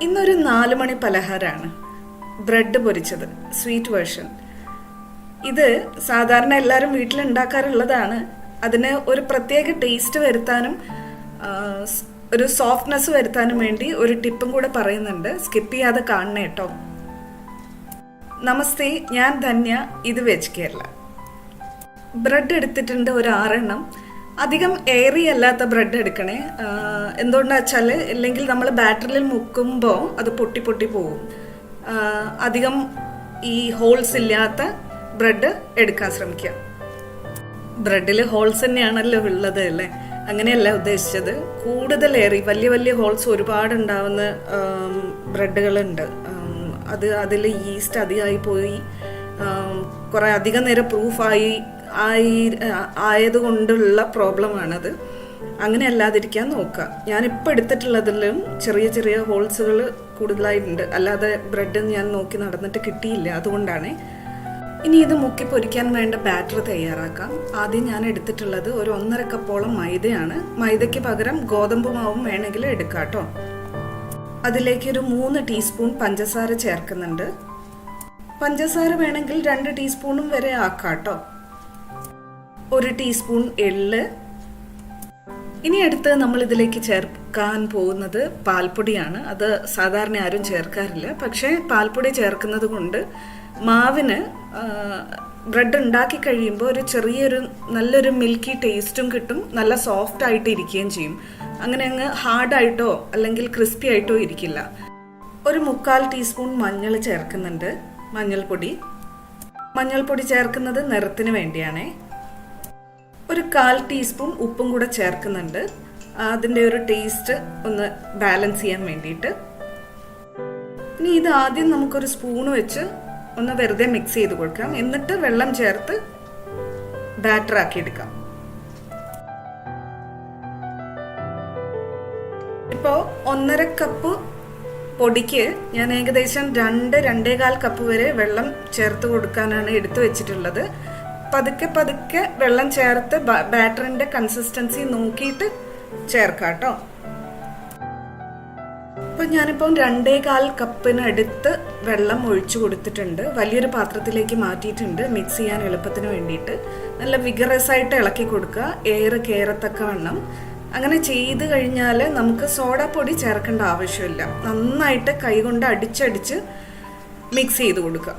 ഇന്നൊരു 4 മണി പലഹാരമാണ് ബ്രെഡ് പൊരിച്ചത്, sweet version. ഇത് സാധാരണ എല്ലാവരും വീട്ടിലുണ്ടാക്കാറുള്ളതാണ്. അതിന് ഒരു പ്രത്യേക ടേസ്റ്റ് വരുത്താനും ഒരു സോഫ്റ്റ്നെസ് വരുത്താനും വേണ്ടി ഒരു ടിപ്പും കൂടെ പറയുന്നുണ്ട്. സ്കിപ്പ് ചെയ്യാതെ കാണണേ കേട്ടോ. നമസ്തേ, ഞാൻ ധന്യ. ഇത് വെജ് കേരള. ബ്രെഡ് എടുത്തിട്ടുണ്ട് ഒരു 6 എണ്ണം. അധികം എയറി അല്ലാത്ത ബ്രെഡ് എടുക്കണേ. എന്തുകൊണ്ടാ വെച്ചാൽ ഇല്ലെങ്കിൽ നമ്മൾ ബാറ്ററിൽ മുക്കുമ്പോൾ അത് പൊട്ടി പൊട്ടി പോകും. അധികം ഈ ഹോൾസ് ഇല്ലാത്ത ബ്രെഡ് എടുക്കാൻ ശ്രമിക്കുക. ബ്രെഡിൽ ഹോൾസ് തന്നെയാണല്ലോ ഉള്ളത് അല്ലേ? അങ്ങനെയല്ല ഉദ്ദേശിച്ചത്. കൂടുതൽ ഏറി വലിയ വലിയ ഹോൾസ് ഒരുപാട് ഉണ്ടാവുന്ന ബ്രെഡുകളുണ്ട്. അതിൽ ഈസ്റ്റ് അധികമായി പോയി കുറേ അധികം നേരം പ്രൂഫായി ആയതുകൊണ്ടുള്ള പ്രോബ്ലമാണത്. അങ്ങനെ അല്ലാതിരിക്കാൻ നോക്കുക. ഞാനിപ്പോൾ എടുത്തിട്ടുള്ളതിലും ചെറിയ ചെറിയ ഹോൾസുകൾ കൂടുതലായിട്ടുണ്ട്. അല്ലാതെ ബ്രെഡ് ഞാൻ നോക്കി നടന്നിട്ട് കിട്ടിയില്ല, അതുകൊണ്ടാണ്. ഇനി ഇത് മുക്കി പൊരിക്കാൻ വേണ്ട ബാറ്റർ തയ്യാറാക്കാം. ആദ്യം ഞാൻ എടുത്തിട്ടുള്ളത് ഒരു 1.5 കപ്പോളം മൈദയാണ്. മൈദയ്ക്ക് പകരം ഗോതമ്പ് മാവും വേണമെങ്കിൽ എടുക്കാം കേട്ടോ. അതിലേക്ക് ഒരു 3 ടീസ്പൂൺ പഞ്ചസാര ചേർക്കുന്നുണ്ട്. പഞ്ചസാര വേണമെങ്കിൽ 2 ടീസ്പൂണും വരെ ആക്കാം കേട്ടോ. 1 ടീസ്പൂൺ എള്ള്. ഇനി അടുത്ത് നമ്മൾ ഇതിലേക്ക് ചേർക്കാൻ പോകുന്നത് പാൽപ്പൊടിയാണ്. അത് സാധാരണ ആരും ചേർക്കാറില്ല. പക്ഷേ പാൽപ്പൊടി ചേർക്കുന്നത് കൊണ്ട് മാവിന് ബ്രെഡ് ഉണ്ടാക്കി കഴിയുമ്പോൾ ഒരു ചെറിയൊരു നല്ലൊരു മിൽക്കി ടേസ്റ്റും കിട്ടും. നല്ല സോഫ്റ്റ് ആയിട്ട് ഇരിക്കുകയും ചെയ്യും. അങ്ങനെ അങ്ങ് ഹാർഡായിട്ടോ അല്ലെങ്കിൽ ക്രിസ്പി ആയിട്ടോ ഇരിക്കില്ല. ഒരു 1/4 ടീസ്പൂൺ മഞ്ഞൾ ചേർക്കുന്നുണ്ട്. മഞ്ഞൾപ്പൊടി ചേർക്കുന്നത് നിറത്തിന് വേണ്ടിയാണേ. ഒരു 1/4 ടീസ്പൂൺ ഉപ്പും കൂടെ ചേർക്കുന്നുണ്ട്. അതിൻ്റെ ഒരു ടേസ്റ്റ് ഒന്ന് ബാലൻസ് ചെയ്യാൻ വേണ്ടിയിട്ട്. ഇനി ഇത് ആദ്യം നമുക്കൊരു സ്പൂണ് വെച്ച് ഒന്ന് വെറുതെ മിക്സ് ചെയ്ത് കൊടുക്കാം. എന്നിട്ട് വെള്ളം ചേർത്ത് ബാറ്റർ ആക്കി എടുക്കാം. ഇപ്പോൾ 1.5 കപ്പ് പൊടിക്ക് ഞാൻ ഏകദേശം 2-2.25 കപ്പ് വരെ വെള്ളം ചേർത്ത് കൊടുക്കാനാണ് എടുത്തു വെച്ചിട്ടുള്ളത്. പതുക്കെ വെള്ളം ചേർത്ത് ബാറ്ററിന്റെ കൺസിസ്റ്റൻസി നോക്കിയിട്ട് ചേർക്കാം കേട്ടോ. ഇപ്പൊ ഞാനിപ്പം 2.25 കപ്പിനടുത്ത് വെള്ളം ഒഴിച്ചു കൊടുത്തിട്ടുണ്ട്. വലിയൊരു പാത്രത്തിലേക്ക് മാറ്റിയിട്ടുണ്ട് മിക്സ് ചെയ്യാൻ എളുപ്പത്തിന് വേണ്ടിയിട്ട്. നല്ല വിഗറസ് ആയിട്ട് ഇളക്കി കൊടുക്കുക, എയർ കയറത്തക്ക വണ്ണം. അങ്ങനെ ചെയ്ത് കഴിഞ്ഞാൽ നമുക്ക് സോഡാപ്പൊടി ചേർക്കേണ്ട ആവശ്യമില്ല. നന്നായിട്ട് കൈകൊണ്ട് അടിച്ചടിച്ച് മിക്സ് ചെയ്ത് കൊടുക്കുക.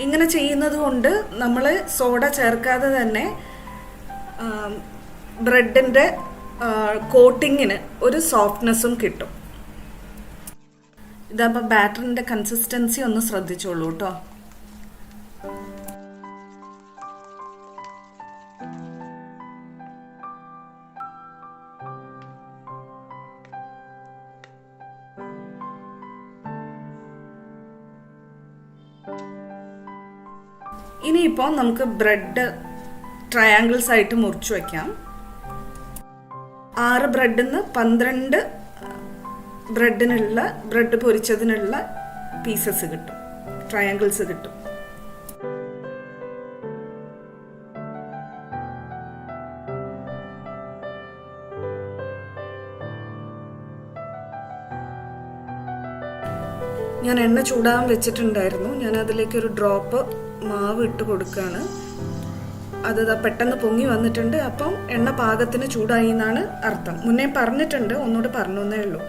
ഇങ്ങനെ ചെയ്യുന്നത് കൊണ്ട് നമ്മൾ സോഡ ചേർക്കാതെ തന്നെ ബ്രെഡിൻ്റെ കോട്ടിങ്ങിന് ഒരു സോഫ്റ്റ്നെസ്സും കിട്ടും. ഇതപ്പോൾ ബാറ്ററിൻ്റെ കൺസിസ്റ്റൻസി ഒന്ന് ശ്രദ്ധിച്ചോളൂ കേട്ടോ. ഇനിയിപ്പോൾ നമുക്ക് ബ്രെഡ് ട്രയാങ്കിൾസ് ആയിട്ട് മുറിച്ചു വയ്ക്കാം. 6 ബ്രെഡിൽ നിന്ന് 12 ബ്രെഡ് പൊരിച്ചതിനുള്ള പീസസ് കിട്ടും, ട്രയാങ്കിൾസ് കിട്ടും. ഞാൻ എണ്ണ ചൂടാൻ വെച്ചിട്ടുണ്ടായിരുന്നു. ഞാൻ അതിലേക്ക് ഒരു ഡ്രോപ്പ് മാവ് ഇട്ട് കൊടുക്കുകയാണ്. അത് പെട്ടെന്ന് പൊങ്ങി വന്നിട്ടുണ്ട്. അപ്പം എണ്ണ പാകത്തിന് ചൂടായി എന്നാണ് അർത്ഥം. മുന്നേ പറഞ്ഞിട്ടുണ്ട്, ഒന്നുകൂടെ പറഞ്ഞു എന്നേ ഉള്ളൂ.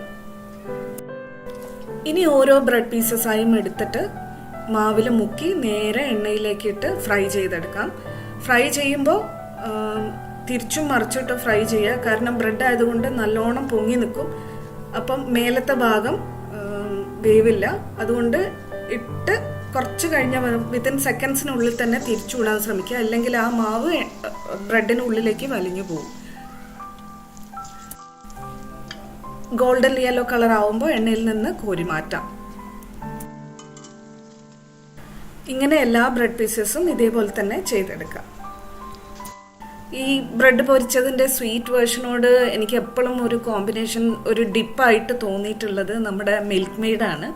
ഇനി ഓരോ ബ്രെഡ് പീസസായും എടുത്തിട്ട് മാവിൽ മുക്കി നേരെ എണ്ണയിലേക്ക് ഇട്ട് ഫ്രൈ ചെയ്തെടുക്കാം. ഫ്രൈ ചെയ്യുമ്പോൾ തിരിച്ചും മറിച്ചിട്ട് ഫ്രൈ ചെയ്യുക. കാരണം ബ്രെഡ് ആയതുകൊണ്ട് നല്ലോണം പൊങ്ങി നിൽക്കും. അപ്പം മേലത്തെ ഭാഗം വേവില്ല. അതുകൊണ്ട് ഇട്ട് കുറച്ച് കഴിഞ്ഞ വിത്തിൻ സെക്കൻഡ്സിനുള്ളിൽ തന്നെ തിരിച്ചുവിടാൻ ശ്രമിക്കുക. അല്ലെങ്കിൽ ആ മാവ് ബ്രെഡിനുള്ളിലേക്ക് വലിഞ്ഞു പോകും. ഗോൾഡൻ യെല്ലോ കളർ ആവുമ്പോൾ എണ്ണയിൽ നിന്ന് കോരി മാറ്റാം. ഇങ്ങനെ എല്ലാ ബ്രെഡ് പീസസും ഇതേപോലെ തന്നെ ചെയ്തെടുക്കാം. ഈ ബ്രെഡ് പൊരിച്ചതിൻ്റെ സ്വീറ്റ് വേർഷനോട് എനിക്ക് എപ്പോഴും ഒരു കോമ്പിനേഷൻ, ഒരു ഡിപ്പായിട്ട് തോന്നിയിട്ടുള്ളത് നമ്മുടെ മിൽക്ക് മെയ്ഡാണ്.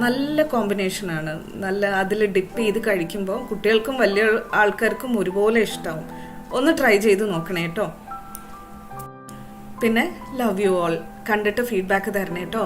നല്ല കോമ്പിനേഷനാണ്. നല്ല അതിൽ ഡിപ്പ് ചെയ്ത് കഴിക്കുമ്പോൾ കുട്ടികൾക്കും വലിയ ആൾക്കാർക്കും ഒരുപോലെ ഇഷ്ടമാവും. ഒന്ന് ട്രൈ ചെയ്ത് നോക്കണേ കേട്ടോ. പിന്നെ ലവ് യു ഓൾ. കണ്ടിട്ട് ഫീഡ്ബാക്ക് തരണേ കേട്ടോ.